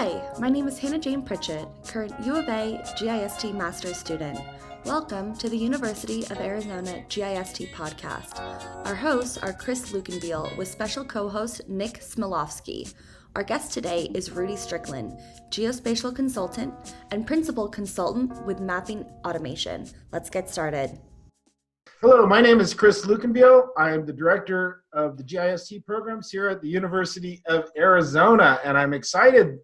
Hi, my name is Hannah Jane Pritchett, current U of A GIST Master's student. Welcome to the University of Arizona GIST podcast. Our hosts are Chris Lukenbiel with special co-host Nick Smilovsky. Our guest today is Rudy Stricklan, geospatial consultant and principal consultant with mapping automation. Let's get started. Hello, my name is Chris Lukenbiel. I am the director of the GIST programs here at the University of Arizona, and I'm excited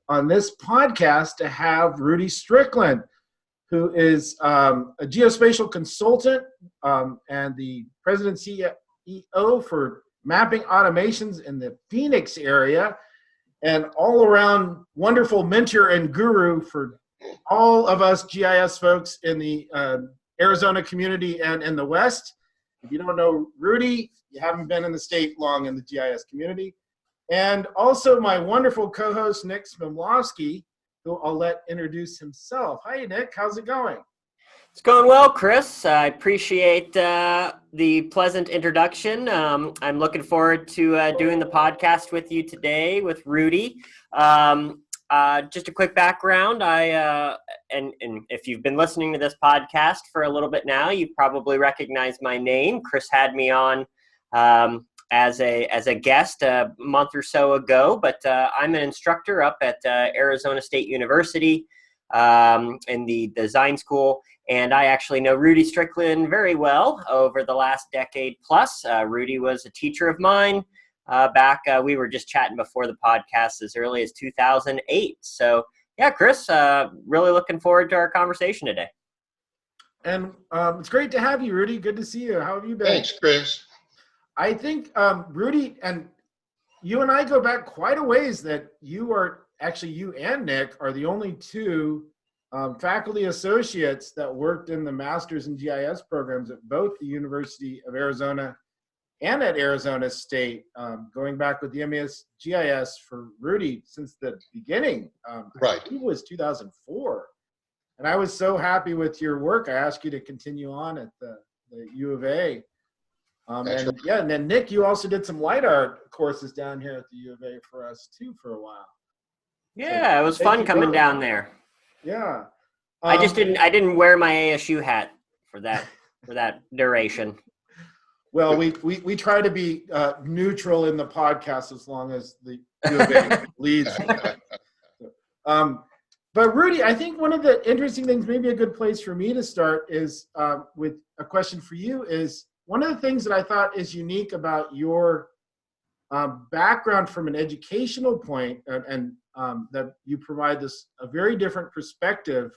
on this podcast to have Rudy Stricklan, who is a geospatial consultant and the president CEO for mapping automations in the Phoenix area, and all around wonderful mentor and guru for all of us GIS folks in the Arizona community and in the West. If you don't know Rudy, you haven't been in the state long in the GIS community. And also my wonderful co-host, Nick Smilovsky, who I'll let introduce himself. Hi, Nick. How's it going? It's going well, Chris. I appreciate the pleasant introduction. I'm looking forward to doing the podcast with you today with Rudy. Just a quick background. And if you've been listening to this podcast for a little bit now, you probably recognize my name. Chris had me on as a guest a month or so ago, but I'm an instructor up at Arizona State University in the design school, and I actually know Rudy Stricklan very well over the last decade plus. Rudy was a teacher of mine. We were just chatting before the podcast as early as 2008. So yeah, Chris, really looking forward to our conversation today. And it's great to have you, Rudy. Good to see you. How have you been? Thanks, Chris. I think Rudy and you and I go back quite a ways. That you and Nick are the only two faculty associates that worked in the Masters in GIS programs at both the University of Arizona and at Arizona State, going back with the MES GIS for Rudy since the beginning. Right. It was 2004. And I was so happy with your work. I asked you to continue on at the U of A. And then Nick, you also did some LiDAR courses down here at the U of A for us too for a while. Yeah, so it was fun coming down there. Yeah. I didn't wear my ASU hat for that duration. Well, we try to be neutral in the podcast as long as the U of A leads. But Rudy, I think one of the interesting things, maybe a good place for me to start is with a question for you is, one of the things that I thought is unique about your background from an educational point and that you provide a very different perspective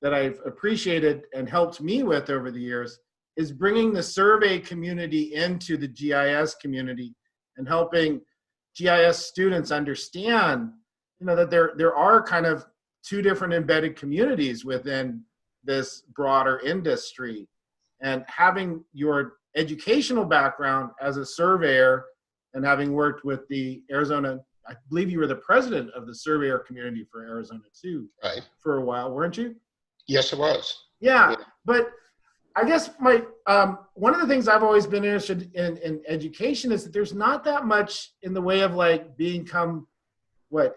that I've appreciated and helped me with over the years, is bringing the survey community into the GIS community and helping GIS students understand, that there are kind of two different embedded communities within this broader industry. And having your educational background as a surveyor and having worked with the Arizona, I believe you were the president of the surveyor community for Arizona too, right, for a while, weren't you? Yes, it was. Yeah. But I guess one of the things I've always been interested in education is that there's not that much in the way of become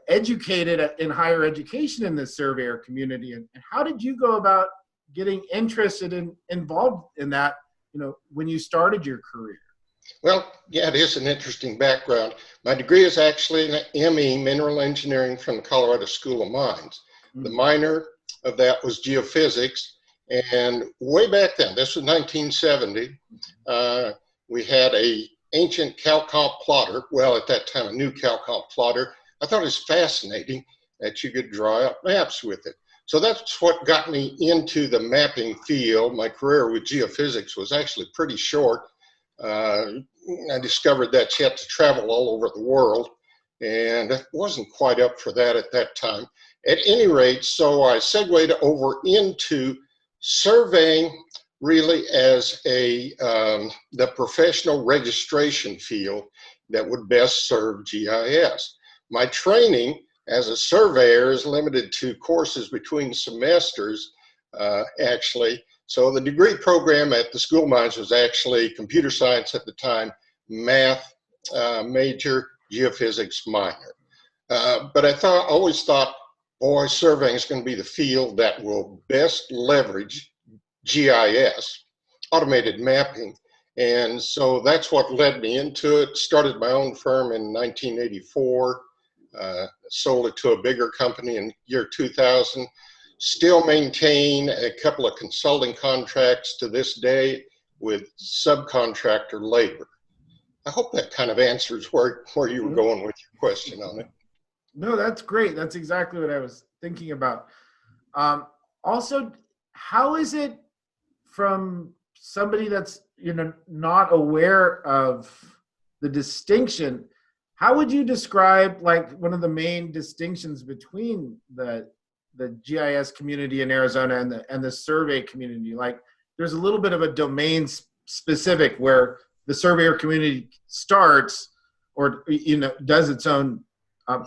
educated in higher education in the surveyor community. And how did you go about getting interested involved in that, when you started your career? Well, yeah, it is an interesting background. My degree is actually an ME, Mineral Engineering, from the Colorado School of Mines. Mm-hmm. The minor of that was Geophysics. And way back then, this was 1970, we had a ancient CalComp plotter. Well, at that time, a new CalComp plotter. I thought it was fascinating that you could draw out maps with it. So that's what got me into the mapping field. My career with geophysics was actually pretty short. I discovered that you had to travel all over the world, and I wasn't quite up for that at that time. At any rate, so I segued over into surveying really as the professional registration field that would best serve GIS. My training as a surveyor is limited to courses between semesters, actually. So the degree program at the School of Mines was actually computer science at the time, math major, geophysics minor. But I always thought, boy, surveying is going to be the field that will best leverage GIS, automated mapping. And so that's what led me into it. Started my own firm in 1984, sold it to a bigger company in year 2000. Still maintain a couple of consulting contracts to this day with subcontractor labor. I hope that kind of answers where you were going with your question on it. No, that's great. That's exactly what I was thinking about. Also, how is it from somebody that's not aware of the distinction? How would you describe like one of the main distinctions between the GIS community in Arizona and the survey community? Like, there's a little bit of a domain specific where the surveyor community starts or does its own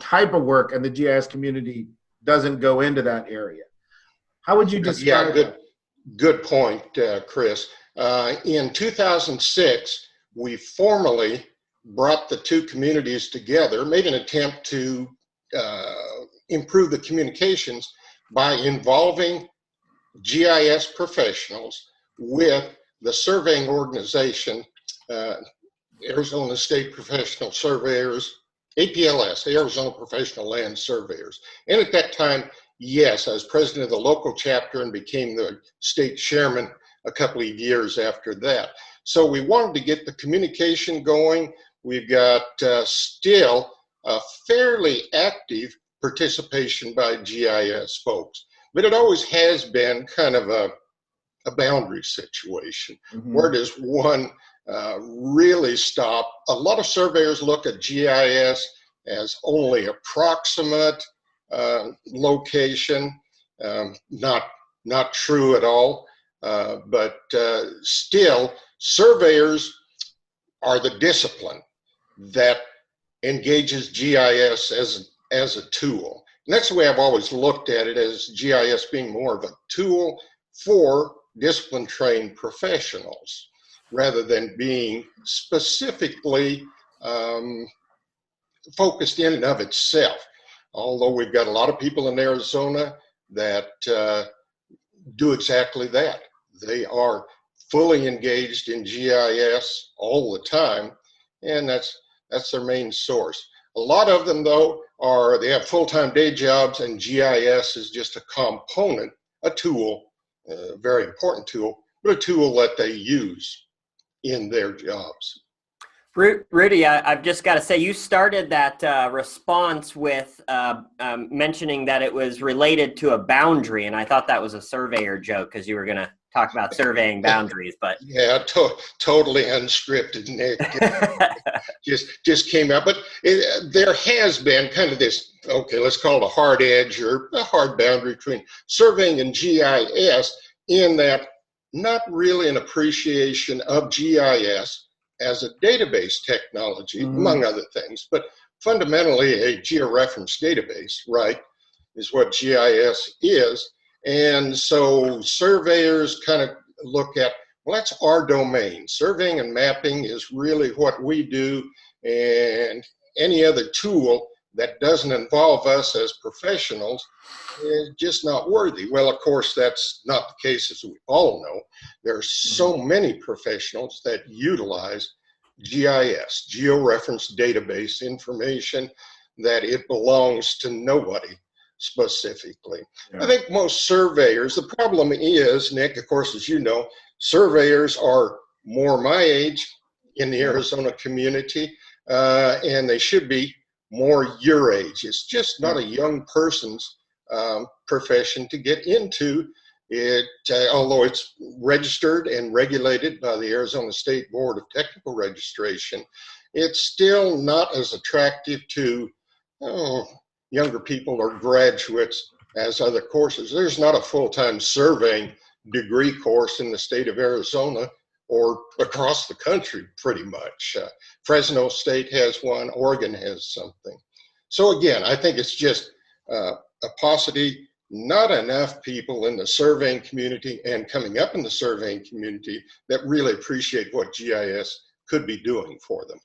type of work, and the GIS community doesn't go into that area. How would you describe that? Good point, Chris. In 2006, we formally brought the two communities together, made an attempt to improve the communications by involving GIS professionals with the surveying organization, Arizona State Professional Surveyors, APLS, Arizona Professional Land Surveyors. And at that time, yes, I was president of the local chapter and became the state chairman a couple of years after that. So we wanted to get the communication going. We've got still a fairly active participation by GIS folks, but it always has been kind of a boundary situation. Mm-hmm. Where does one really stop? A lot of surveyors look at GIS as only approximate location, not true at all. But still, surveyors are the discipline that engages GIS as a tool. And that's the way I've always looked at it, as GIS being more of a tool for discipline-trained professionals rather than being specifically focused in and of itself. Although we've got a lot of people in Arizona that do exactly that. They are fully engaged in GIS all the time, and that's their main source. A lot of them, though, they have full-time day jobs, and GIS is just a component, a tool, a very important tool, but a tool that they use in their jobs. Rudy, I've just got to say, you started that response with mentioning that it was related to a boundary, and I thought that was a surveyor joke because you were going to talk about surveying boundaries. But yeah, totally unscripted, Nick. just came out. But there has been kind of this, okay, let's call it a hard edge or a hard boundary between surveying and GIS, in that not really an appreciation of GIS as a database technology, among other things, but fundamentally a georeference database, right, is what GIS is. And so surveyors kind of look at, well, that's our domain. Surveying and mapping is really what we do, and any other tool that doesn't involve us as professionals is just not worthy. Well, of course, that's not the case, as we all know. There are so many professionals that utilize GIS, georeference database information, that it belongs to nobody specifically. Yeah. I think most surveyors, the problem is, Nick, of course, as you know, surveyors are more my age in the Arizona community, and they should be more your age. It's just not a young person's profession to get into it, although it's registered and regulated by the Arizona State Board of Technical Registration. It's still not as attractive to younger people or graduates as other courses. There's not a full-time surveying degree course in the state of Arizona or across the country, pretty much. Fresno State has one, Oregon has something. So again, I think it's just a paucity. Not enough people in the surveying community and coming up in the surveying community that really appreciate what GIS could be doing for them.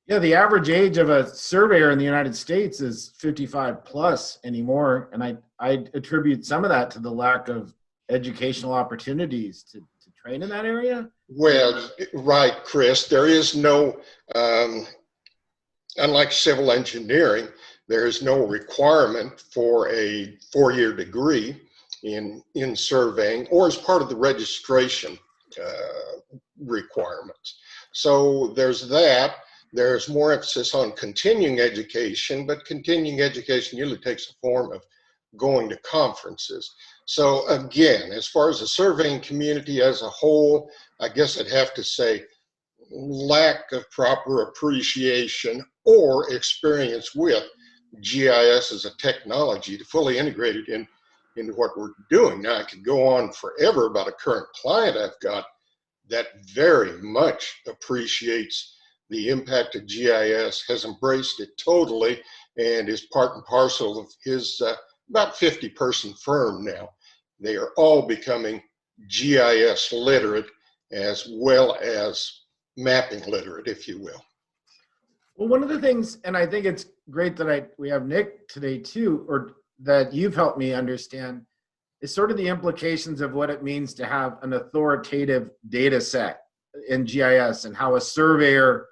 Yeah, the average age of a surveyor in the United States is 55 plus anymore. And I attribute some of that to the lack of educational opportunities to train in that area. Well, right, Chris. There is no, unlike civil engineering, there is no requirement for a 4-year degree in surveying or as part of the registration requirements. So there's that. There's more emphasis on continuing education, but continuing education usually takes the form of going to conferences. So again, as far as the surveying community as a whole, I guess I'd have to say lack of proper appreciation or experience with GIS as a technology to fully integrate it into what we're doing. Now, I could go on forever about a current client I've got that very much appreciates the impact of GIS, has embraced it totally, and is part and parcel of his about 50-person firm now. They are all becoming GIS literate as well as mapping literate, if you will. Well, one of the things, and I think it's great that we have Nick today too, or that you've helped me understand, is sort of the implications of what it means to have an authoritative data set in GIS and how a surveyor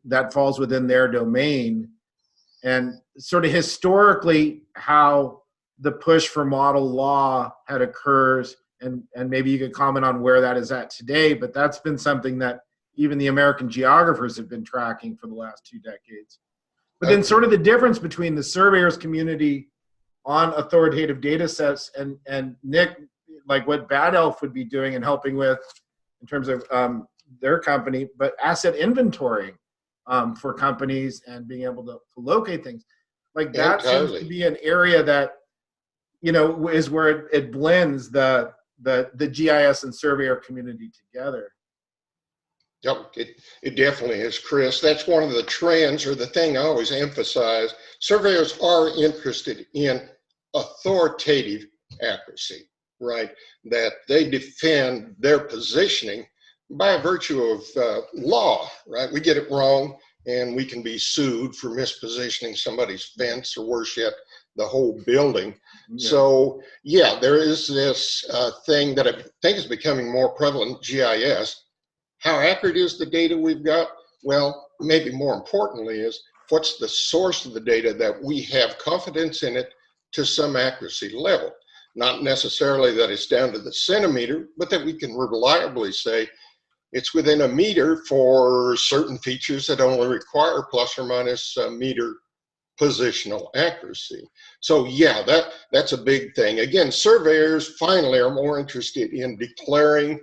that falls within their domain, and sort of historically how the push for model law had occurs, and maybe you could comment on where that is at today, but that's been something that even the American geographers have been tracking for the last 2 decades. But then sort of the difference between the surveyors community on authoritative data sets and Nick, like what Bad Elf would be doing and helping with in terms of their company, but asset inventory for companies and being able to locate things. Like that seems to be an area that, is where it blends the GIS and surveyor community together. Yep, it definitely is, Chris. That's one of the trends, or the thing I always emphasize. Surveyors are interested in authoritative accuracy, right? That they defend their positioning by virtue of law, right? We get it wrong and we can be sued for mispositioning somebody's fence, or worse yet, the whole building. Yeah. So yeah, there is this thing that I think is becoming more prevalent in GIS. How accurate is the data we've got? Well, maybe more importantly is, what's the source of the data that we have confidence in it to some accuracy level? Not necessarily that it's down to the centimeter, but that we can reliably say it's within a meter for certain features that only require plus or minus a meter positional accuracy. So yeah, that's a big thing. Again, surveyors finally are more interested in declaring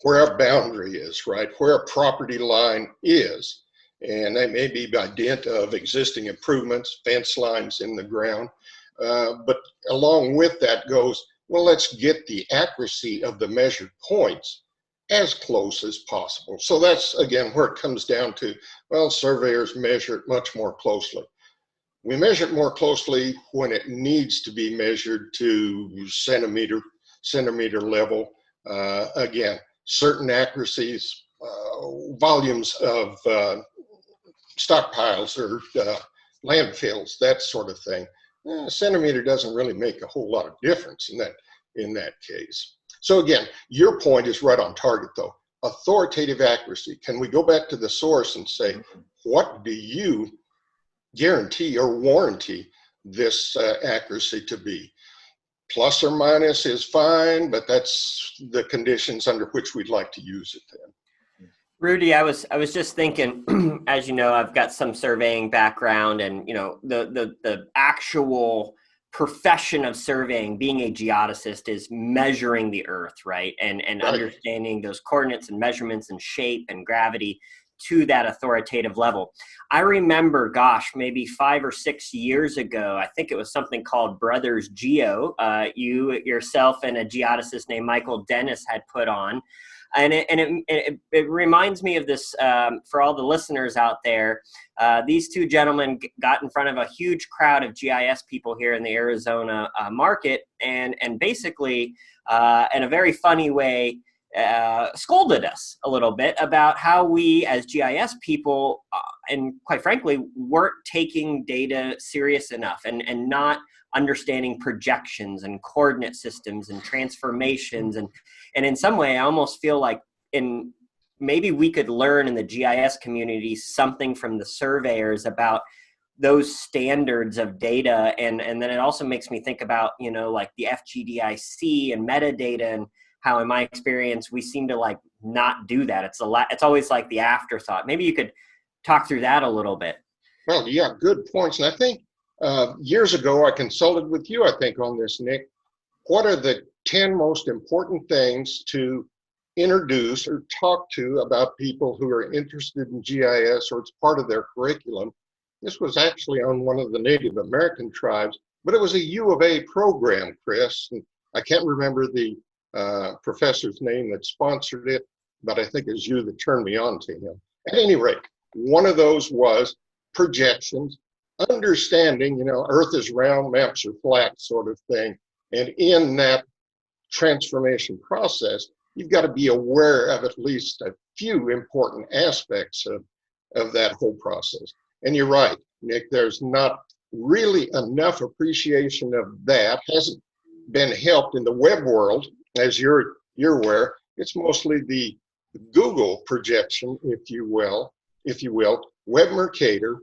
where a boundary is, right? Where a property line is. And that may be by dint of existing improvements, fence lines in the ground. But along with that goes, well, let's get the accuracy of the measured points as close as possible. So that's, again, where it comes down to, well, surveyors measure it much more closely. We measure it more closely when it needs to be measured to centimeter level. Again, certain accuracies, volumes of stockpiles or landfills, that sort of thing. A centimeter doesn't really make a whole lot of difference in that case. So again, your point is right on target though. Authoritative accuracy. Can we go back to the source and say, what do you guarantee or warranty this accuracy to be? Plus or minus is fine, but that's the conditions under which we'd like to use it then. Rudy, I was just thinking, as you know, I've got some surveying background, and the actual profession of surveying, being a geodesist, is measuring the earth, right? And Right. Understanding those coordinates and measurements and shape and gravity to that authoritative level. I remember, gosh, maybe 5 or 6 years ago, I think it was something called Brothers Geo. You yourself and a geodesist named Michael Dennis had put on. And it reminds me of this, for all the listeners out there. These two gentlemen got in front of a huge crowd of GIS people here in the Arizona market, and basically, in a very funny way, scolded us a little bit about how we as GIS people, and quite frankly, weren't taking data serious enough and not understanding projections and coordinate systems and transformations. And in some way, I almost feel like maybe we could learn in the GIS community something from the surveyors about those standards of data. And then it also makes me think about, like the FGDIC and metadata, and how in my experience, we seem to like not do that. It's always like the afterthought. Maybe you could talk through that a little bit. Well, yeah, good points. And I think years ago, I consulted with you, I think, on this, Nick. What are the 10 most important things to introduce or talk to about people who are interested in GIS, or it's part of their curriculum? This was actually on one of the Native American tribes, but it was a U of A program, Chris. And I can't remember the professor's name that sponsored it, but I think it was you that turned me on to him. At any rate, one of those was projections, understanding, Earth is round, maps are flat sort of thing. And in that transformation process, you've got to be aware of at least a few important aspects of that whole process. And you're right, Nick, there's not really enough appreciation of that. Hasn't been helped in the web world, as you're aware. It's mostly the Google projection, if you will, Web Mercator.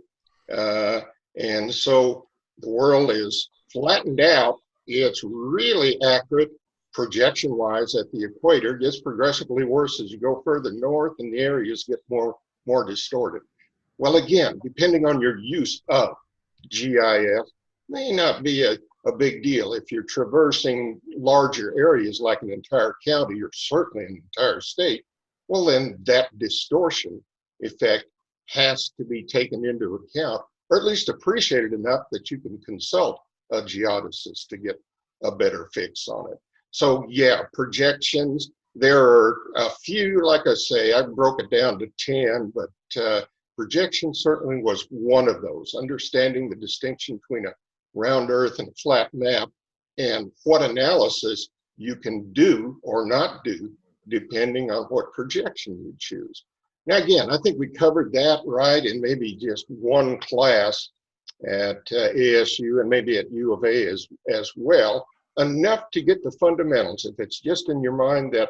And so the world is flattened out. It's really accurate projection-wise at the equator. It gets progressively worse as you go further north and the areas get more distorted. Well, again, depending on your use of GIS, may not be a big deal. If you're traversing larger areas like an entire county or certainly an entire state, well, then that distortion effect has to be taken into account, or at least appreciated enough that you can consult a geodesist to get a better fix on it. So yeah, projections, there are a few, like I say, I broke it down to 10, but projection certainly was one of those, understanding the distinction between a round Earth and a flat map, and what analysis you can do or not do depending on what projection you choose. Now again, I think we covered that right in maybe just one class at ASU and maybe at U of A as well, enough to get the fundamentals. If it's just in your mind that,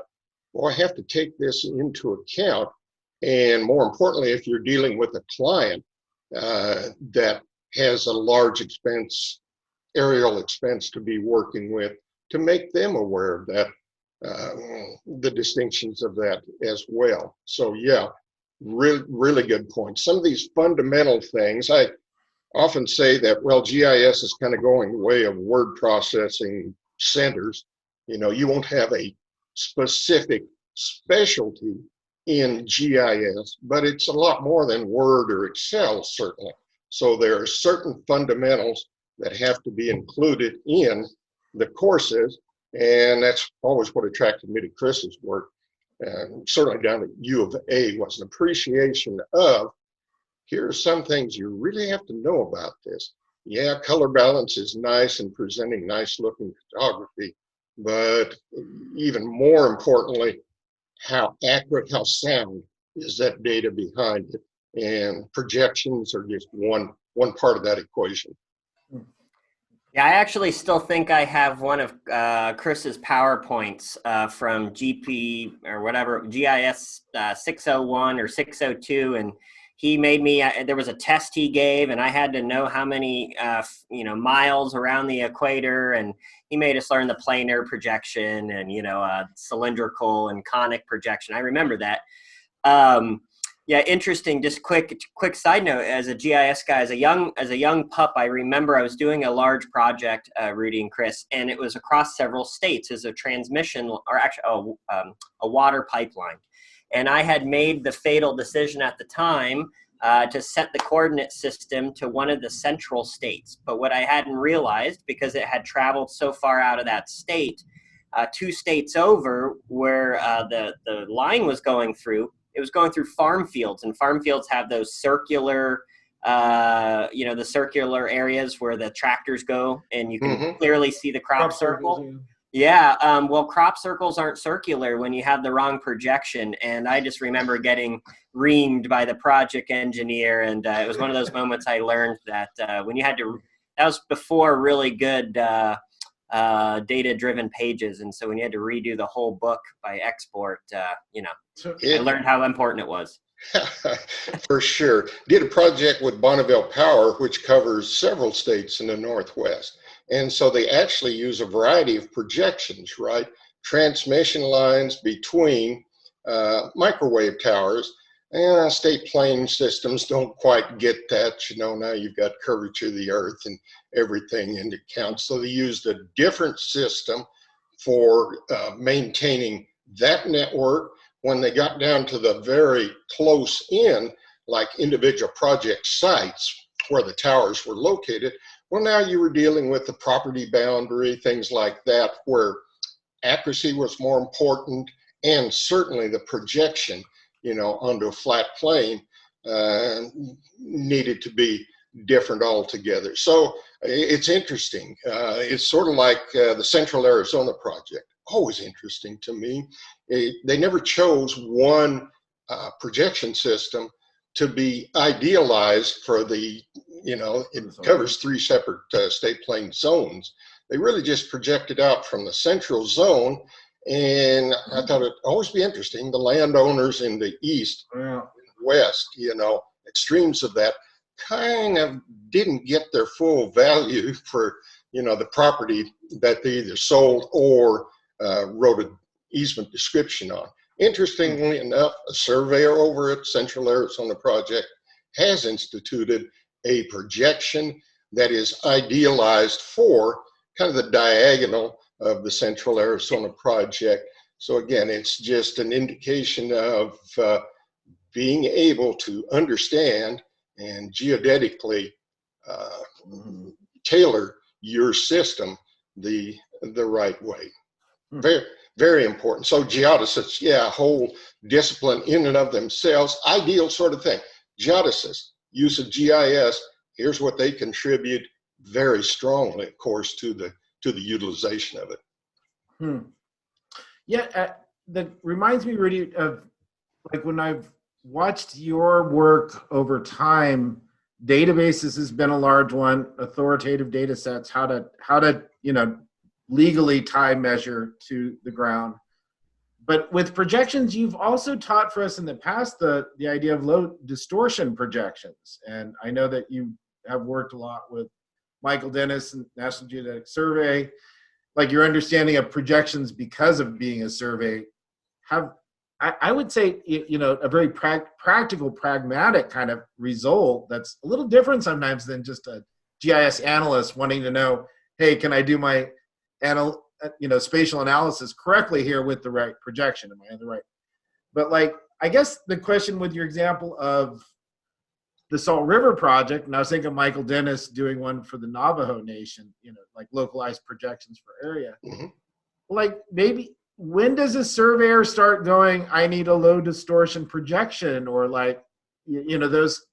well, I have to take this into account, and more importantly, if you're dealing with a client that has a large expense, aerial expense to be working with, to make them aware of that, the distinctions of that as well. So yeah, really good point. Some of these fundamental things, I often say that, well, GIS is kind of going the way of word processing centers. You won't have a specific specialty in GIS, but it's a lot more than Word or Excel, certainly. So there are certain fundamentals that have to be included in the courses, and that's always what attracted me to Chris's work. Certainly down at U of A was an appreciation of, here are some things you really have to know about this. Yeah, color balance is nice and presenting nice looking photography, but even more importantly, how accurate, how sound is that data behind it? And projections are just one part of that equation. Yeah, I actually still think I have one of Chris's PowerPoints from GP or whatever, GIS 601 or 602, and he made me, there was a test he gave, and I had to know how many, miles around the equator, and he made us learn the planar projection and, cylindrical and conic projection. I remember that. Yeah, interesting. Just quick side note. As a GIS guy, as a young pup, I remember I was doing a large project, Rudy and Chris, and it was across several states as a transmission, or actually a water pipeline. And I had made the fatal decision at the time to set the coordinate system to one of the central states. But what I hadn't realized, because it had traveled so far out of that state, 2 states over, where the line was going through, it was going through farm fields, and farm fields have those circular, the circular areas where the tractors go, and you can clearly see the crop circle. Yeah, well, crop circles aren't circular when you have the wrong projection. And I just remember getting reamed by the project engineer. And it was one of those moments I learned that when you had to, that was before really good data-driven pages. And so when you had to redo the whole book by export, I learned how important it was. For sure. Did a project with Bonneville Power, which covers several states in the Northwest. And so they actually use a variety of projections, right? Transmission lines between microwave towers. And state plane systems don't quite get that. Now you've got curvature of the earth and everything into account. So they used a different system for maintaining that network. When they got down to the very close in, like individual project sites where the towers were located, well, now you were dealing with the property boundary, things like that, where accuracy was more important, and certainly the projection, onto a flat plane needed to be different altogether. So it's interesting. It's sort of like the Central Arizona project. Always interesting to me. They never chose one projection system to be idealized for the, it covers 3 separate state plane zones. They really just projected out from the central zone. And I thought it'd always be interesting. The landowners in the east, west, extremes of that kind of didn't get their full value for, the property that they either sold or wrote an easement description on. Interestingly enough, a surveyor over at Central Arizona Project has instituted a projection that is idealized for kind of the diagonal of the Central Arizona Project. So again, it's just an indication of being able to understand and geodetically tailor your system the right way. Very, very important. So geodesists, a whole discipline in and of themselves, ideal sort of thing. Geodesists, use of GIS, here's what they contribute very strongly, of course, to the utilization of it. Yeah, that reminds me, Rudy, of like when I've watched your work over time. Databases has been a large one. Authoritative data sets, how to legally tie measure to the ground. But with projections, you've also taught for us in the past the idea of low distortion projections. And I know that you have worked a lot with Michael Dennis and National Geodetic Survey. Like your understanding of projections because of being a survey I would say, a very practical, pragmatic kind of result that's a little different sometimes than just a GIS analyst wanting to know, hey, can I do my spatial analysis correctly here with the right projection? Am I on the right? But I guess the question with your example of the Salt River project, and I was thinking of Michael Dennis doing one for the Navajo Nation, like localized projections for area. Mm-hmm. Maybe when does a surveyor start going, I need a low distortion projection, or those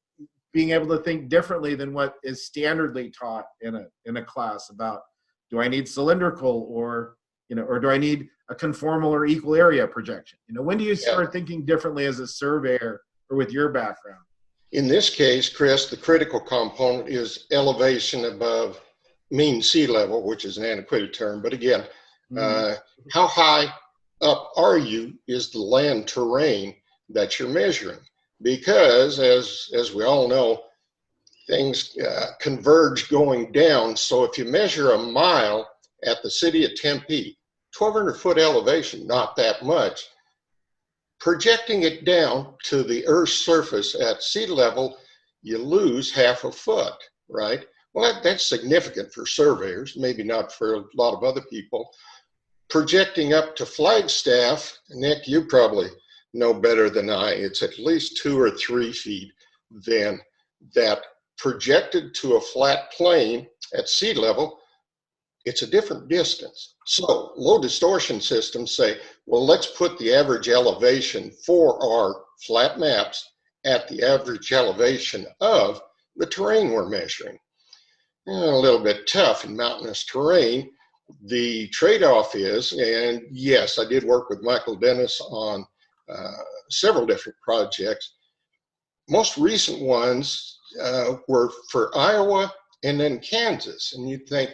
being able to think differently than what is standardly taught in a class about, do I need cylindrical or do I need a conformal or equal area projection? When do you start thinking differently as a surveyor or with your background? In this case, Chris, the critical component is elevation above mean sea level, which is an antiquated term. But again, how high up are you is the land terrain that you're measuring. Because as we all know, things converge going down. So if you measure a mile at the city of Tempe, 1,200 foot elevation, not that much. Projecting it down to the Earth's surface at sea level, you lose half a foot, right? Well, that's significant for surveyors, maybe not for a lot of other people. Projecting up to Flagstaff, Nick, you probably know better than I, it's at least 2 or 3 feet then that projected to a flat plane at sea level, it's a different distance. So low distortion systems say, well, let's put the average elevation for our flat maps at the average elevation of the terrain we're measuring. A little bit tough in mountainous terrain the trade-off is, and yes, I did work with Michael Dennis on several different projects. Most recent ones were for Iowa and then Kansas. And you'd think,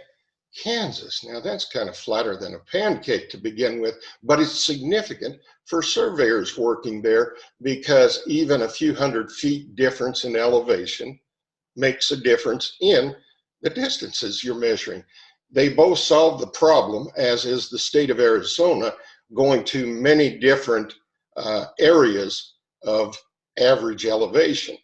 Kansas, now that's kind of flatter than a pancake to begin with, but it's significant for surveyors working there because even a few 100 feet difference in elevation makes a difference in the distances you're measuring. They both solve the problem, as is the state of Arizona, going to many different areas of average elevation.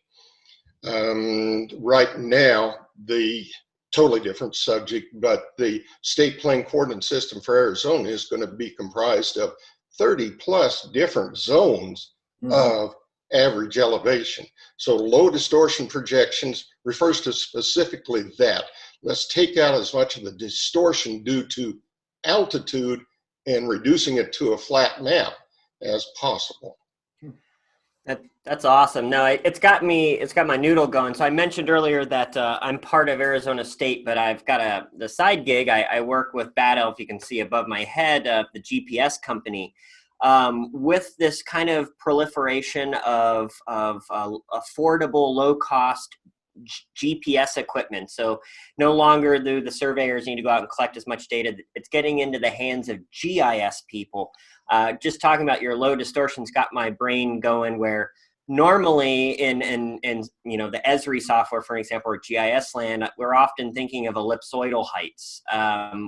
Right now, the totally different subject, but the state plane coordinate system for Arizona is going to be comprised of 30 plus different zones of average elevation. So low distortion projections refers to specifically that. Let's take out as much of the distortion due to altitude and reducing it to a flat map as possible. That's awesome. No, it's got my noodle going. So I mentioned earlier that I'm part of Arizona State, but I've got the side gig. I work with Bad Elf, you can see above my head, the GPS company. With this kind of proliferation of affordable, low-cost GPS equipment. So no longer do the surveyors need to go out and collect as much data. It's getting into the hands of GIS people. Just talking about your low distortions got my brain going, where normally in the Esri software, for example, or GIS land, we're often thinking of ellipsoidal heights,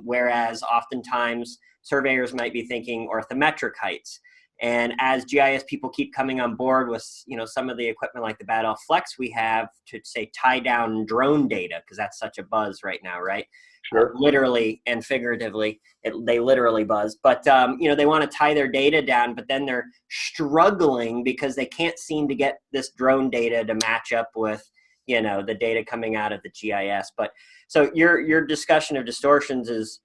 whereas oftentimes surveyors might be thinking orthometric heights. And as GIS people keep coming on board with, some of the equipment like the Bad Elf Flex we have to say tie down drone data, because that's such a buzz right now, right? Sure. Literally and figuratively, they literally buzz. But, they want to tie their data down, but then they're struggling because they can't seem to get this drone data to match up with, the data coming out of the GIS. But so your discussion of distortions is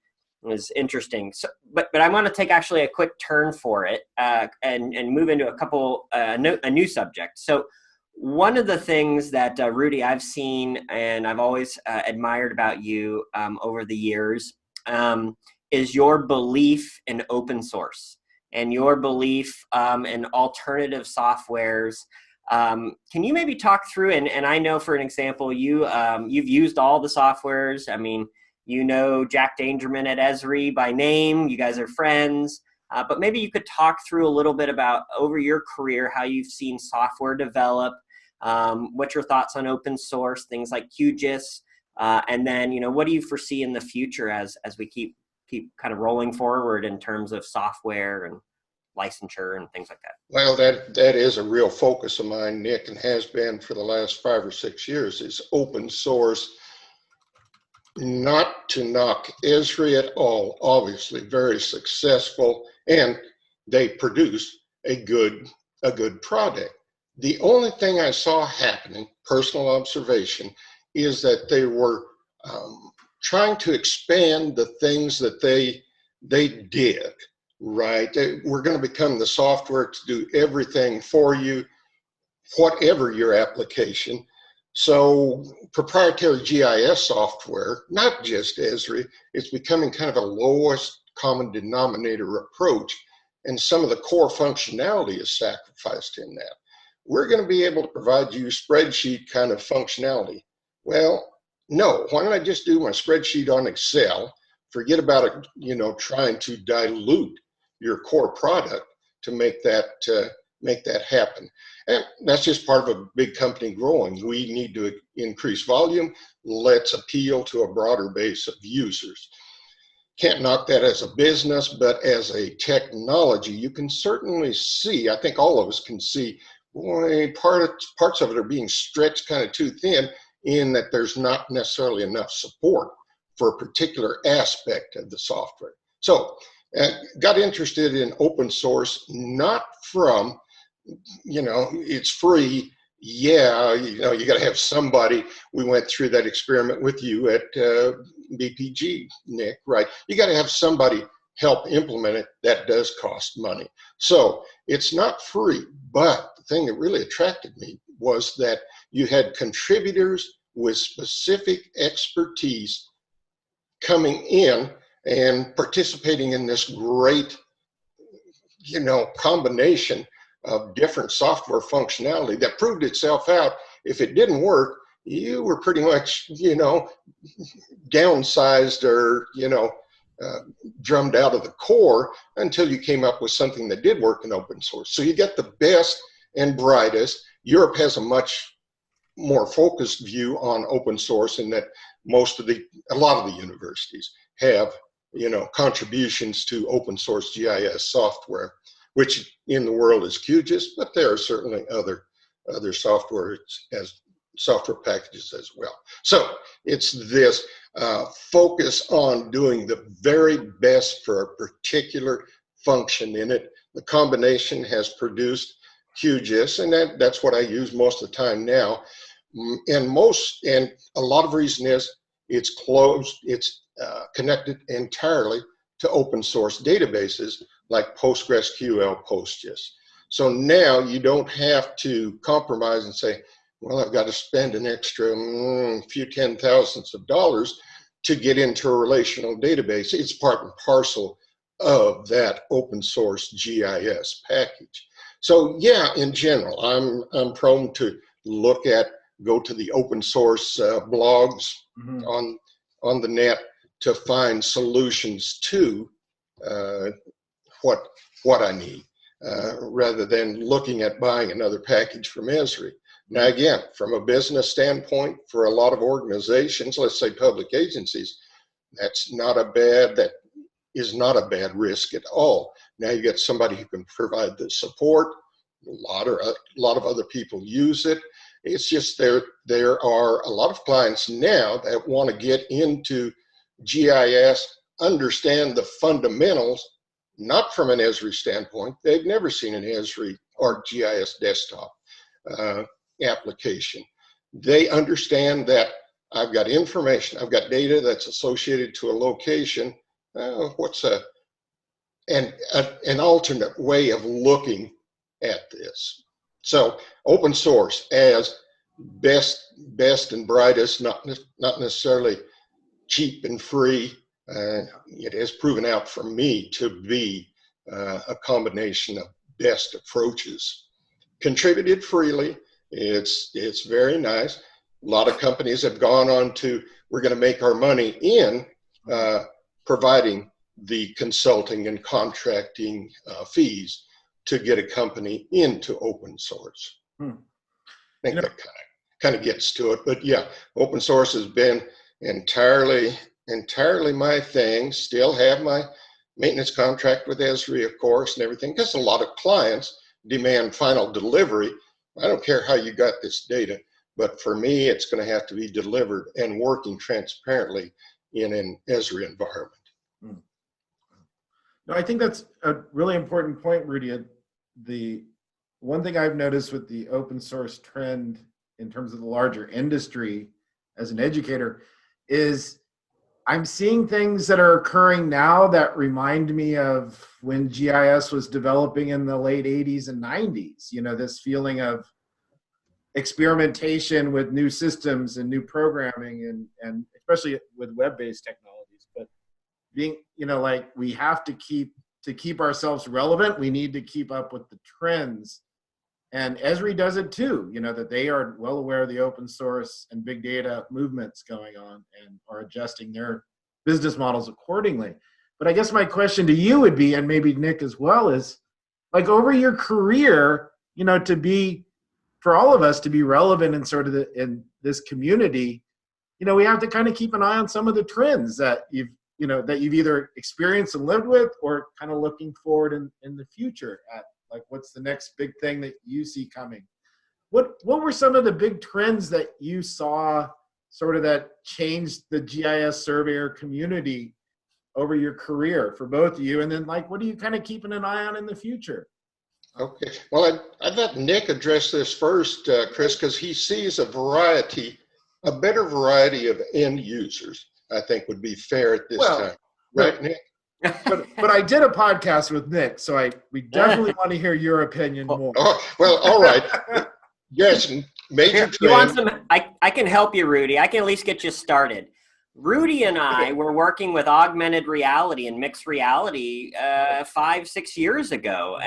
interesting. So, but I want to take actually a quick turn for it and move into a new subject. So one of the things that Rudy, I've seen and I've always admired about you over the years is your belief in open source and your belief in alternative softwares. Can you maybe talk through, and I know for an example, you've used all the softwares. I mean, Jack Dangerman at Esri by name, you guys are friends, but maybe you could talk through a little bit about over your career, how you've seen software develop, what your thoughts on open source, things like QGIS, and then, what do you foresee in the future as we keep kind of rolling forward in terms of software and licensure and things like that? Well, that is a real focus of mine, Nick, and has been for the last 5 or 6 years, is open source. Not to knock Esri at all, obviously very successful, and they produce a good product. The only thing I saw happening, personal observation, is that they were trying to expand the things that they did, right? We're going to become the software to do everything for you, whatever your application. So proprietary GIS software, not just Esri, it's becoming kind of a lowest common denominator approach, and some of the core functionality is sacrificed in that. We're going to be able to provide you spreadsheet kind of functionality. Well, no, why don't I just do my spreadsheet on Excel, forget about it, trying to dilute your core product to make that happen. And that's just part of a big company growing. We need to increase volume. Let's appeal to a broader base of users. Can't knock that as a business, but as a technology, you can certainly see, I think all of us can see, boy, parts of it are being stretched kind of too thin, in that there's not necessarily enough support for a particular aspect of the software. So got interested in open source, not from, it's free. Yeah, you got to have somebody. We went through that experiment with you at BPG, Nick, right? You got to have somebody help implement it. That does cost money. So it's not free, but the thing that really attracted me was that you had contributors with specific expertise coming in and participating in this great, combination of different software functionality that proved itself out. If it didn't work, you were pretty much, downsized or, drummed out of the core until you came up with something that did work in open source. So you get the best and brightest. Europe has a much more focused view on open source, in that a lot of the universities have, contributions to open source GIS software, which in the world is QGIS, but there are certainly other software packages as well. So it's this focus on doing the very best for a particular function in it. The combination has produced QGIS, and that's what I use most of the time now. And a lot of reason is it's closed, it's connected entirely to open source databases like PostgreSQL, PostGIS. So now you don't have to compromise and say, well, I've got to spend an extra few $10,000s to get into a relational database. It's part and parcel of that open source GIS package. So yeah, in general, I'm prone to go to the open source blogs on the net to find solutions to what I need, rather than looking at buying another package from Esri. Now again, from a business standpoint, for a lot of organizations, let's say public agencies, that is not a bad risk at all. Now you get somebody who can provide the support. A lot of other people use it. It's just there are a lot of clients now that want to get into GIS, understand the fundamentals, not from an Esri standpoint. They've never seen an Esri or GIS desktop application. They understand that I've got information, I've got data that's associated to a location. What's an alternate way of looking at this? So open source as best and brightest, not necessarily cheap and free. It has proven out for me to be a combination of best approaches. Contributed freely. It's very nice. A lot of companies have gone on to, we're going to make our money in providing the consulting and contracting fees to get a company into open source. I think that kind of gets to it. But yeah, open source has been entirely my thing. Still have my maintenance contract with Esri, of course, and everything, because a lot of clients demand final delivery. I don't care how you got this data, but for me, it's going to have to be delivered and working transparently in an Esri environment. No, I think that's a really important point, Rudy. The one thing I've noticed with the open source trend in terms of the larger industry as an educator is I'm seeing things that are occurring now that remind me of when GIS was developing in the late 80s and 90s. This feeling of experimentation with new systems and new programming and especially with web-based technologies. But being, like we have to keep ourselves relevant, we need to keep up with the trends. And Esri does it too, that they are well aware of the open source and big data movements going on and are adjusting their business models accordingly. But I guess my question to you would be, and maybe Nick as well, is like over your career, for all of us to be relevant in sort of in this community, we have to kind of keep an eye on some of the trends that you've either experienced and lived with, or kind of looking forward in the future at like what's the next big thing that you see coming. What were some of the big trends that you saw sort of that changed the GIS surveyor community over your career for both of you? And then like, what are you kind of keeping an eye on in the future? Okay, well, I'd let Nick address this first, Chris, because he sees a better variety of end users, I think would be fair at this time. Right, Nick? But I did a podcast with Nick, so we definitely want to hear your opinion more. Oh, well, all right. Yes, major trend. You want some? I can help you, Rudy. I can at least get you started. Rudy and I were working with augmented reality and mixed reality 5-6 years ago.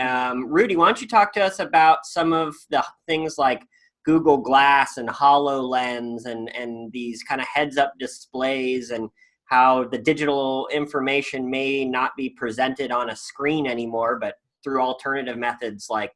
Rudy, why don't you talk to us about some of the things like Google Glass and HoloLens and these kind of heads-up displays, and how the digital information may not be presented on a screen anymore, but through alternative methods like,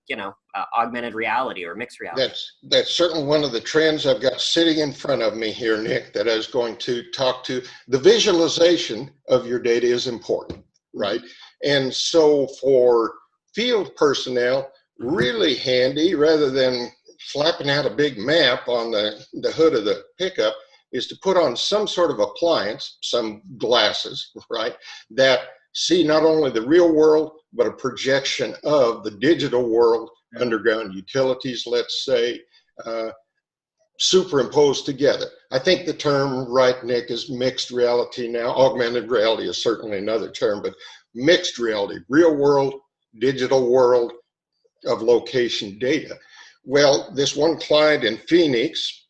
augmented reality or mixed reality. That's certainly one of the trends I've got sitting in front of me here, Nick, that I was going to talk to. The visualization of your data is important, right? And so for field personnel, really handy, rather than flapping out a big map on the hood of the pickup, is to put on some sort of appliance, some glasses, right, that see not only the real world, but a projection of the digital world, underground utilities, let's say, superimposed together. I think the term, right, Nick, is mixed reality now. Augmented reality is certainly another term, but mixed reality, real world, digital world of location data. Well, this one client in Phoenix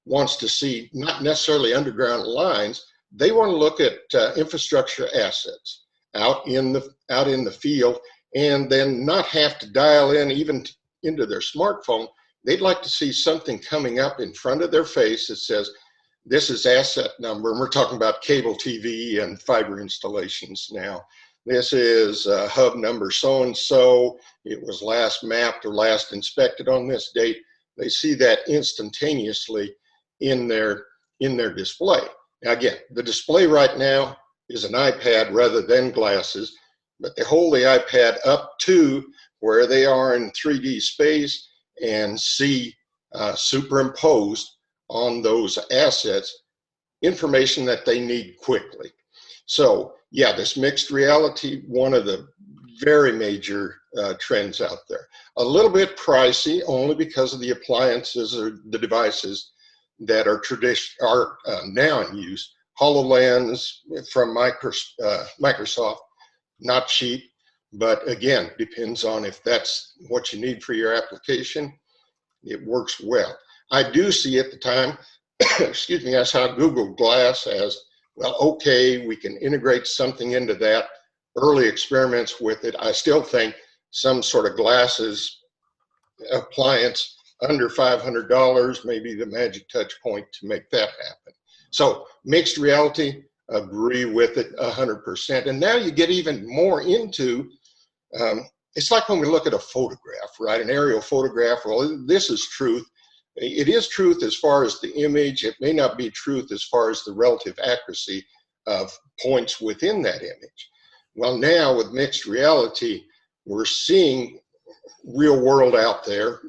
wants to see not necessarily underground lines. They want to look at infrastructure assets out in the field, and then not have to dial in even into their smartphone. They'd like to see something coming up in front of their face that says, this is asset number, and we're talking about cable TV and fiber installations now. This is hub number so-and-so. It was last mapped or last inspected on this date. They see that instantaneously in their display. Now again, the display right now is an iPad rather than glasses, but they hold the iPad up to where they are in 3D space and see superimposed on those assets information that they need quickly. So yeah, this mixed reality, one of the very major trends out there. A little bit pricey, only because of the appliances or the devices that are now in use. HoloLens from Microsoft, not cheap, but again, depends on if that's what you need for your application. It works well. I do see at the time, excuse me, I saw Google Glass as, well, okay, we can integrate something into that. Early experiments with it. I still think some sort of glasses appliance under $500 may be the magic touch point to make that happen. So mixed reality, agree with it 100%. And now you get even more into, it's like when we look at a photograph, right? An aerial photograph, well, this is truth. It is truth as far as the image. It may not be truth as far as the relative accuracy of points within that image. Well, now with mixed reality, we're seeing real world out there,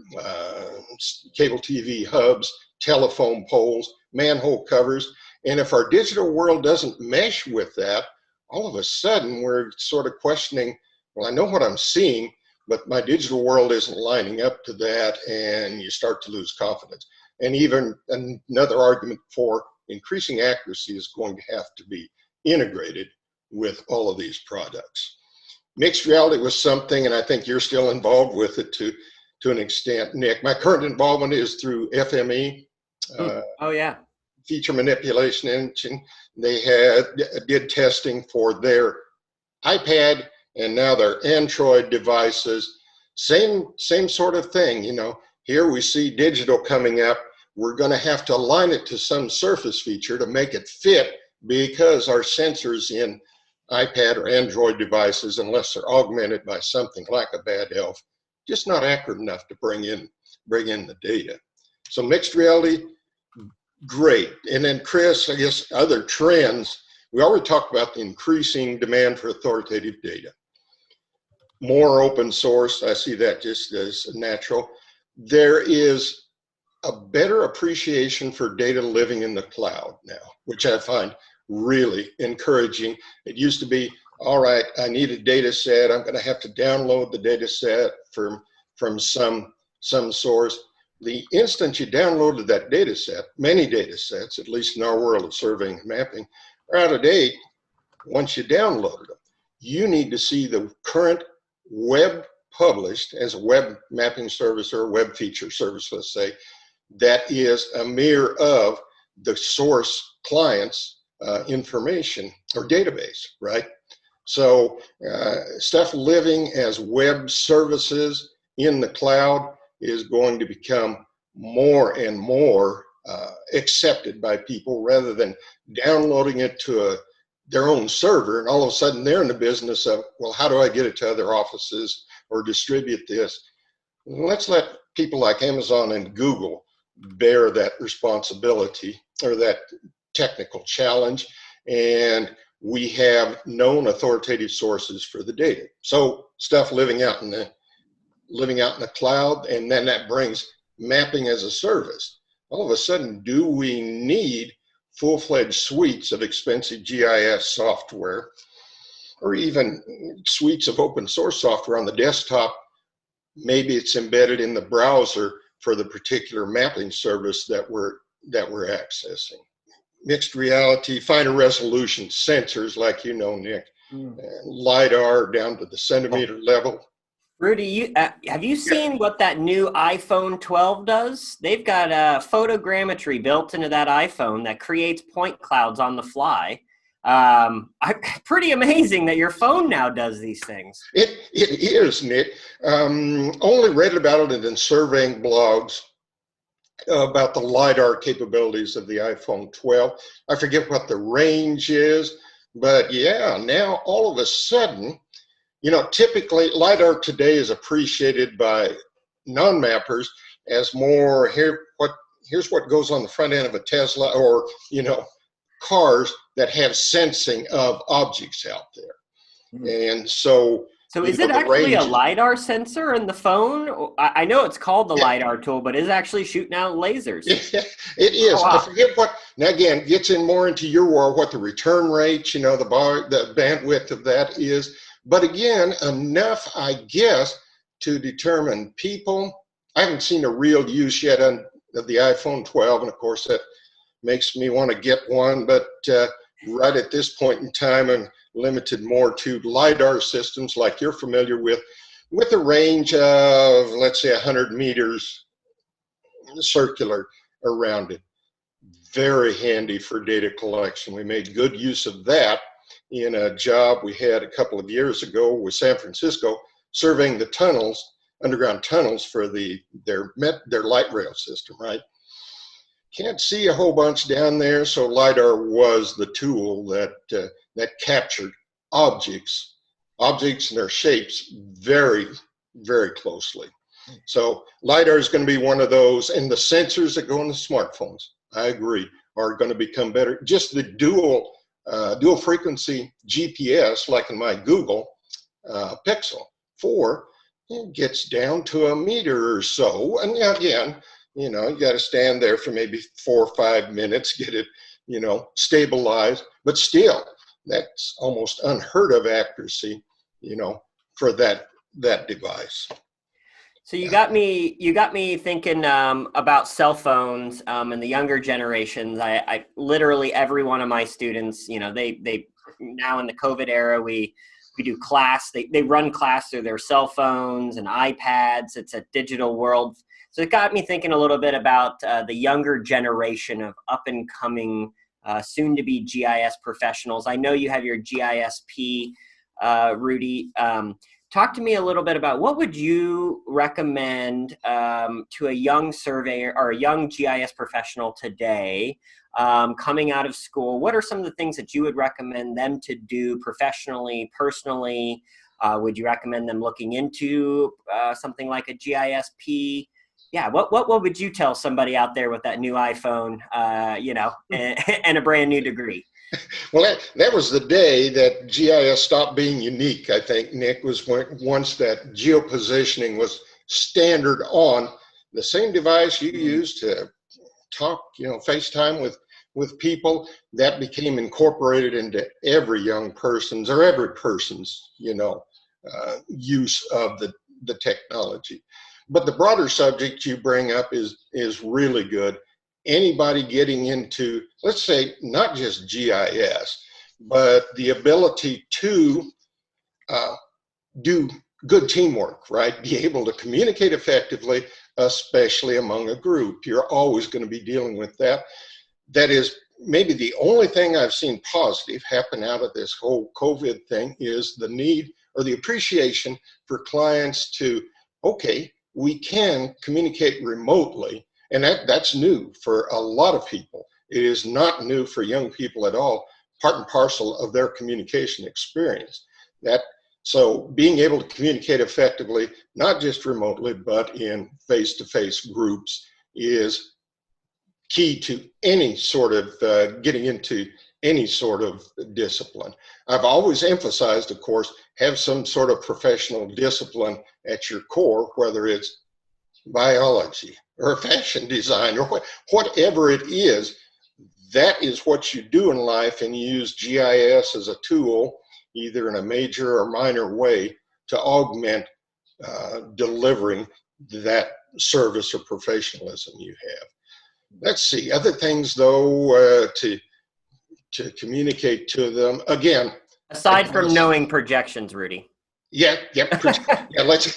cable TV hubs, telephone poles, manhole covers. And if our digital world doesn't mesh with that, all of a sudden we're sort of questioning, well, I know what I'm seeing, but my digital world isn't lining up to that, and you start to lose confidence. And even another argument for increasing accuracy is going to have to be integrated with all of these products. Mixed reality was something, and I think you're still involved with it to an extent, Nick. My current involvement is through FME. Oh yeah. Feature manipulation engine. They did testing for their iPad and now their Android devices. Same sort of thing, you know. Here we see digital coming up. We're going to have to align it to some surface feature to make it fit, because our sensors in iPad or Android devices, unless they're augmented by something like a bad elf, just not accurate enough to bring in the data. So mixed reality, great. And then Chris, I guess other trends, we already talked about the increasing demand for authoritative data. More open source, I see that just as natural. There is a better appreciation for data living in the cloud now, which I find really encouraging. It used to be, all right, I need a data set. I'm going to have to download the data set from some source. The instant you downloaded that data set, many data sets, at least in our world of surveying and mapping, are out of date. Once you downloaded them, you need to see the current web published as a web mapping service or a web feature service, let's say, that is a mirror of the source client's information or database, right? So stuff living as web services in the cloud is going to become more and more accepted by people, rather than downloading it to their own server, and all of a sudden they're in the business of, well, how do I get it to other offices or distribute this? Let's let people like Amazon and Google bear that responsibility or that technical challenge, and we have known authoritative sources for the data. So stuff living out in the cloud, and then that brings mapping as a service. All of a sudden, do we need full-fledged suites of expensive GIS software, or even suites of open source software on the desktop? Maybe it's embedded in the browser for the particular mapping service that we're accessing. Mixed reality, finer resolution sensors, like Nick, LiDAR down to the centimeter level. Rudy, have you seen what that new iPhone 12 does? They've got photogrammetry built into that iPhone that creates point clouds on the fly. Pretty amazing that your phone now does these things. It is, Nick. Only read about it in surveying blogs about the LiDAR capabilities of the iPhone 12. I forget what the range is, but yeah, now all of a sudden, typically LiDAR today is appreciated by non-mappers as more, here's what goes on the front end of a Tesla, or, cars that have sensing of objects out there. And so is it actually a LiDAR sensor in the phone? I know it's called the LiDAR tool, but it's actually shooting out lasers. It is. Oh, wow. I forget what, now again, gets in more into your world, what the return rate, the bandwidth of that is. But again, enough, I guess, to determine people. I haven't seen a real use yet of the iPhone 12, and of course that makes me want to get one, but right at this point in time, I'm limited more to LiDAR systems like you're familiar with a range of, let's say, 100 meters circular around it. Very handy for data collection. We made good use of that in a job we had a couple of years ago with San Francisco, surveying the tunnels, underground tunnels for their light rail system, right? Can't see a whole bunch down there, so LiDAR was the tool that captured objects and their shapes very, very closely. So LiDAR is going to be one of those, and the sensors that go in the smartphones, I agree, are going to become better. Just the dual frequency GPS, like in my Google Pixel 4, it gets down to a meter or so, and again, you got to stand there for maybe 4 or 5 minutes, get it, stabilized. But still, that's almost unheard of accuracy, for that device. So you got me thinking about cell phones and the younger generations. I literally every one of my students, they now in the COVID era, we do class. They run class through their cell phones and iPads. It's a digital world. So it got me thinking a little bit about the younger generation of up-and-coming, soon-to-be GIS professionals. I know you have your GISP, Rudy. Talk to me a little bit about what would you recommend to a young surveyor or a young GIS professional today coming out of school? What are some of the things that you would recommend them to do professionally, personally? Would you recommend them looking into something like a GISP? Yeah, what would you tell somebody out there with that new iPhone, and a brand new degree? Well, that was the day that GIS stopped being unique, I think, Nick, was once that geopositioning was standard on the same device you use to talk, FaceTime with people. That became incorporated into every young person's or every person's, use of the technology. But the broader subject you bring up is really good. Anybody getting into, let's say, not just GIS, but the ability to do good teamwork, right? Be able to communicate effectively, especially among a group. You're always going to be dealing with that. that is maybe the only thing I've seen positive happen out of this whole COVID thing is the need or the appreciation for clients to, okay, we can communicate remotely. And that's new for a lot of people. It is not new for young people at all, part and parcel of their communication experience. So being able to communicate effectively, not just remotely, but in face-to-face groups is key to any sort of getting into any sort of discipline. I've always emphasized, of course, have some sort of professional discipline at your core, whether it's biology or fashion design or whatever it is. That is what you do in life, and you use GIS as a tool, either in a major or minor way, to augment delivering that service or professionalism you have. Let's see, other things though, to communicate to them. Again, aside from knowing projections, Rudy. Yeah, let's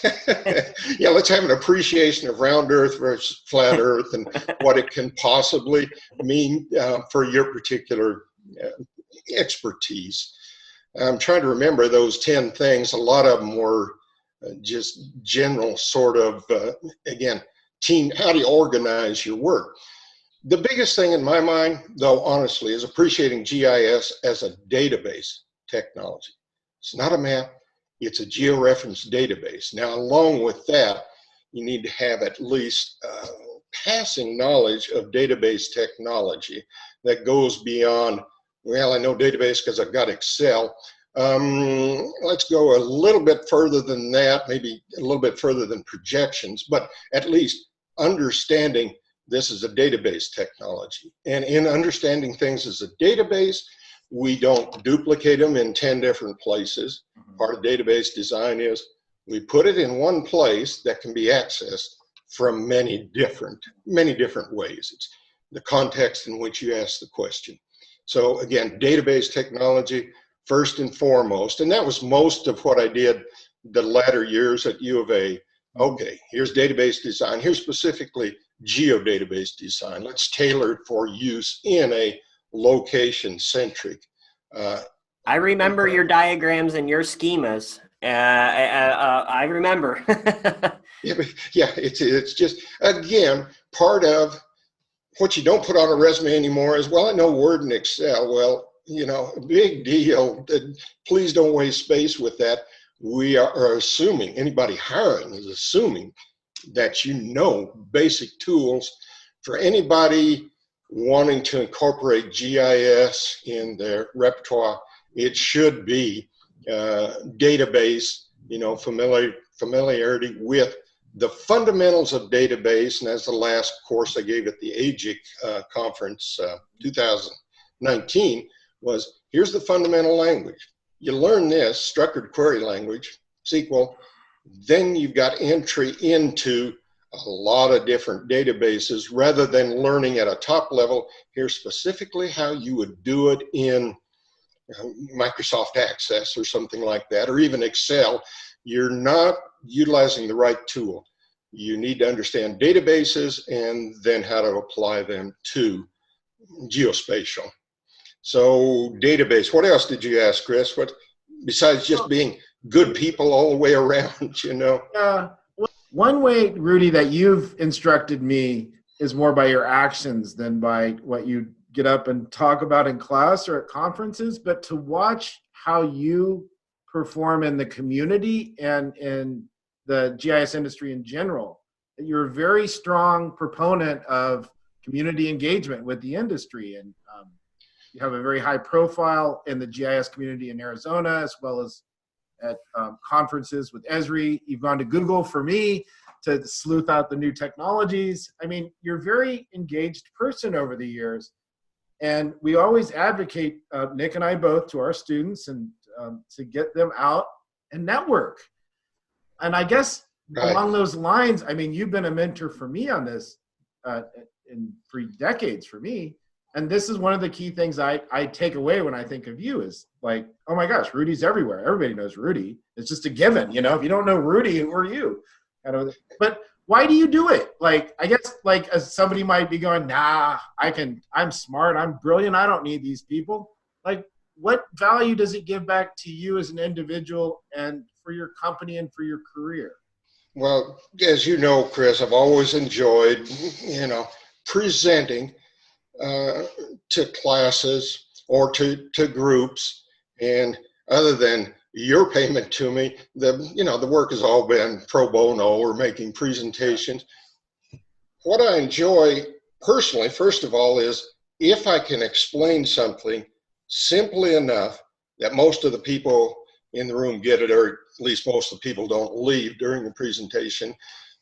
have an appreciation of round Earth versus flat Earth and what it can possibly mean for your particular expertise. I'm trying to remember those 10 things. A lot of them were just general sort of, again, how do you organize your work? The biggest thing in my mind, though, honestly, is appreciating GIS as a database technology. It's not a map. It's a georeference database. Now, along with that, you need to have at least passing knowledge of database technology that goes beyond, well, I know database because I've got Excel. Let's go a little bit further than that, maybe a little bit further than projections, but at least understanding this is a database technology. And in understanding things as a database, we don't duplicate them in 10 different places. Part of database design is we put it in one place that can be accessed from many different ways. It's the context in which you ask the question. So again, database technology first and foremost, and that was most of what I did the latter years at U of A. Okay, here's database design. Here's specifically geodatabase design. Let's tailor it for use in a location-centric. I remember your diagrams and your schemas. I remember. Yeah, it's just, again, part of what you don't put on a resume anymore is, well, I know Word and Excel. Well, big deal. Please don't waste space with that. We are assuming, anybody hiring is assuming that you know basic tools. For anybody wanting to incorporate GIS in their repertoire, it should be database, familiarity with the fundamentals of database. And as the last course I gave at the AGIC conference 2019 was, here's the fundamental language. You learn this, structured query language, SQL, then you've got entry into a lot of different databases rather than learning at a top level. Here's specifically how you would do it in Microsoft Access or something like that, or even Excel. You're not utilizing the right tool. You need to understand databases and then how to apply them to geospatial. So database, what else did you ask, Chris? What, besides just being good people all the way around, One way, Rudy, that you've instructed me is more by your actions than by what you get up and talk about in class or at conferences, but to watch how you perform in the community and in the GIS industry in general. You're a very strong proponent of community engagement with the industry, and you have a very high profile in the GIS community in Arizona, as well as at conferences with Esri. You've gone to Google for me to sleuth out the new technologies. I mean, you're a very engaged person over the years. And we always advocate, Nick and I both, to our students and to get them out and network. And I guess along those lines, I mean, you've been a mentor for me on this for decades for me. And this is one of the key things I take away when I think of you is like, oh my gosh, Rudy's everywhere. Everybody knows Rudy. It's just a given, if you don't know Rudy, who are you? But why do you do it? Like, I guess, like, as somebody might be going, nah, I'm smart, I'm brilliant, I don't need these people. Like, what value does it give back to you as an individual and for your company and for your career? Well, as you know, Chris, I've always enjoyed, presenting to classes or to groups. And other than your payment to me, the work has all been pro bono or making presentations. What I enjoy personally, first of all, is if I can explain something simply enough that most of the people in the room get it, or at least most of the people don't leave during the presentation,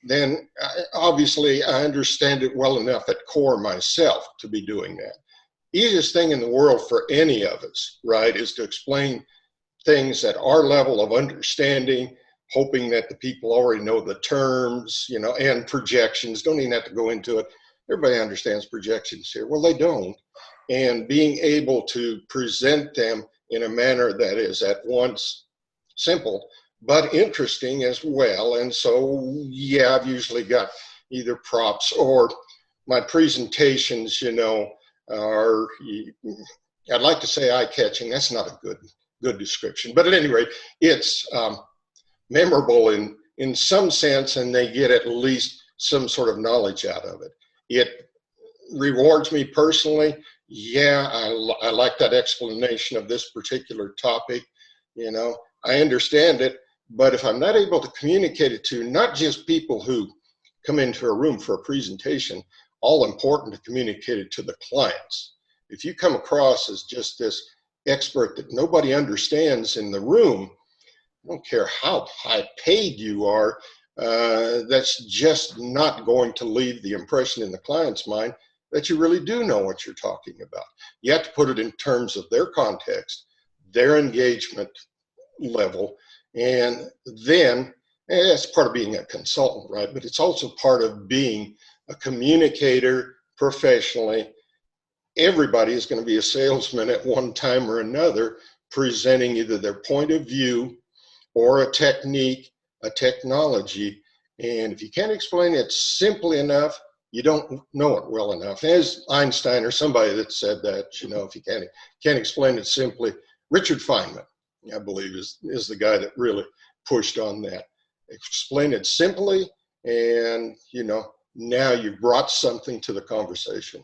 then obviously I understand it well enough at core myself to be doing that. Easiest thing in the world for any of us, right, is to explain things at our level of understanding, hoping that the people already know the terms, and projections. Don't even have to go into it. Everybody understands projections here. Well, they don't. And being able to present them in a manner that is at once simple, but interesting as well. And so, yeah, I've usually got either props or my presentations, are, I'd like to say eye-catching. That's not a good description. But at any rate, it's memorable in some sense, and they get at least some sort of knowledge out of it. It rewards me personally. Yeah, I like that explanation of this particular topic. I understand it, but if I'm not able to communicate it to not just people who come into a room for a presentation, all important to communicate it to the clients. If you come across as just this expert that nobody understands in the room, I don't care how high paid you are, that's just not going to leave the impression in the client's mind that you really do know what you're talking about. You have to put it in terms of their context, their engagement level, and then that's part of being a consultant, right? But it's also part of being a communicator professionally. Everybody is going to be a salesman at one time or another, presenting either their point of view or a technique, a technology. And if you can't explain it simply enough, you don't know it well enough. As Einstein or somebody that said that, if you can't explain it simply, Richard Feynman, I believe, is the guy that really pushed on that. Explain it simply, and now you've brought something to the conversation.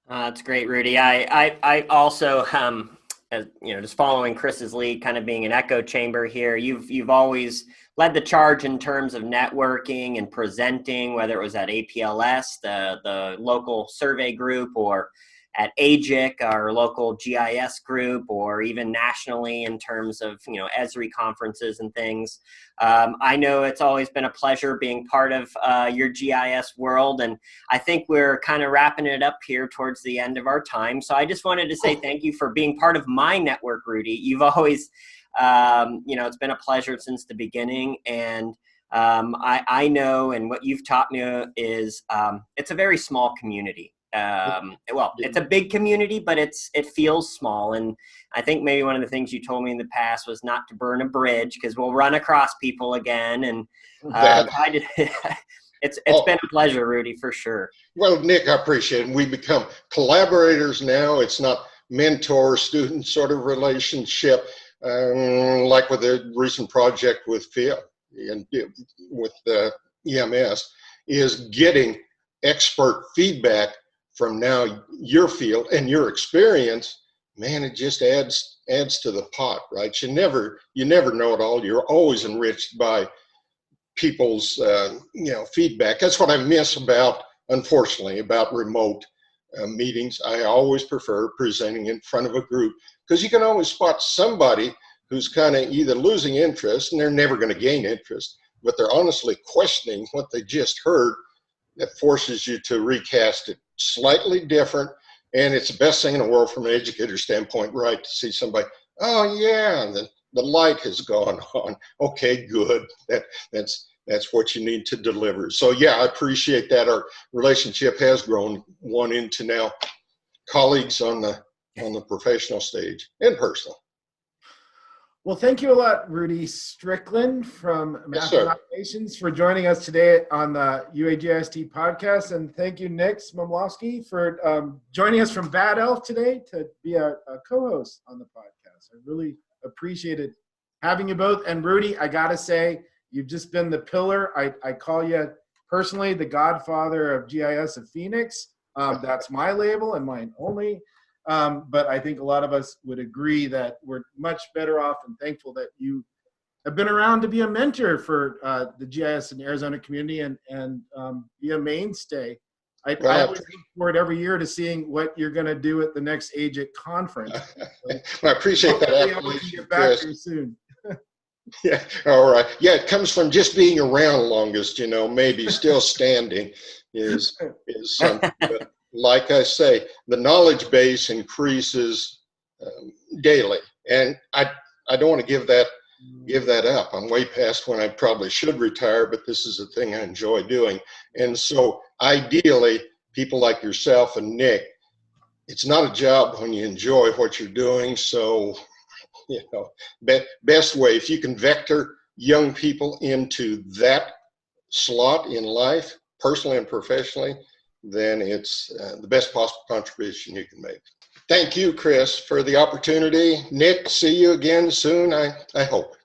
That's great, Rudy. I also, just following Chris's lead, kind of being an echo chamber here. You've always led the charge in terms of networking and presenting, whether it was at APLS, the local survey group, or at AGIC, our local GIS group, or even nationally in terms of, ESRI conferences and things. I know it's always been a pleasure being part of your GIS world, and I think we're kind of wrapping it up here towards the end of our time. So I just wanted to say thank you for being part of my network, Rudy. You've always, it's been a pleasure since the beginning, and I know, and what you've taught me is it's a very small community. It's a big community, but it feels small. And I think maybe one of the things you told me in the past was not to burn a bridge, because we'll run across people again. And it's been a pleasure, Rudy, for sure. Well, Nick, I appreciate it. We become collaborators now. It's not mentor-student sort of relationship, like with the recent project with Phil and with the EMS, is getting expert feedback from now your field and your experience. Man, it just adds to the pot, right? You never know it all. You're always enriched by people's feedback. That's what I miss unfortunately about remote meetings. I always prefer presenting in front of a group, because you can always spot somebody who's kind of either losing interest, and they're never going to gain interest, but they're honestly questioning what they just heard. That forces you to recast it slightly different. And it's the best thing in the world from an educator standpoint, right? To see somebody, oh yeah, the light has gone on. Okay, good. That's what you need to deliver. So yeah, I appreciate that. Our relationship has grown one into now colleagues on the professional stage and personal. Well, thank you a lot, Rudy Stricklan from Yes, Mathematications for joining us today on the UAGIST podcast. And thank you, Nick Smilovsky, for joining us from Bad Elf today to be a co-host on the podcast. I really appreciated having you both. And Rudy, I got to say, you've just been the pillar. I call you personally the godfather of GIS of Phoenix. That's my label and mine only. But I think a lot of us would agree that we're much better off and thankful that you have been around to be a mentor for the GIS and Arizona community and be a mainstay. I always look forward every year to seeing what you're going to do at the next AGIC conference. Well, I appreciate that. I can get back here soon. Yeah, all right. Yeah, it comes from just being around longest, maybe still standing is something. But like I say, the knowledge base increases daily, and I don't want to give that up. I'm way past when I probably should retire, but this is a thing I enjoy doing. And so ideally, people like yourself and Nick, it's not a job when you enjoy what you're doing. So, best way, if you can vector young people into that slot in life, personally and professionally, then it's the best possible contribution you can make. Thank you, Chris, for the opportunity. Nick, see you again soon, I hope.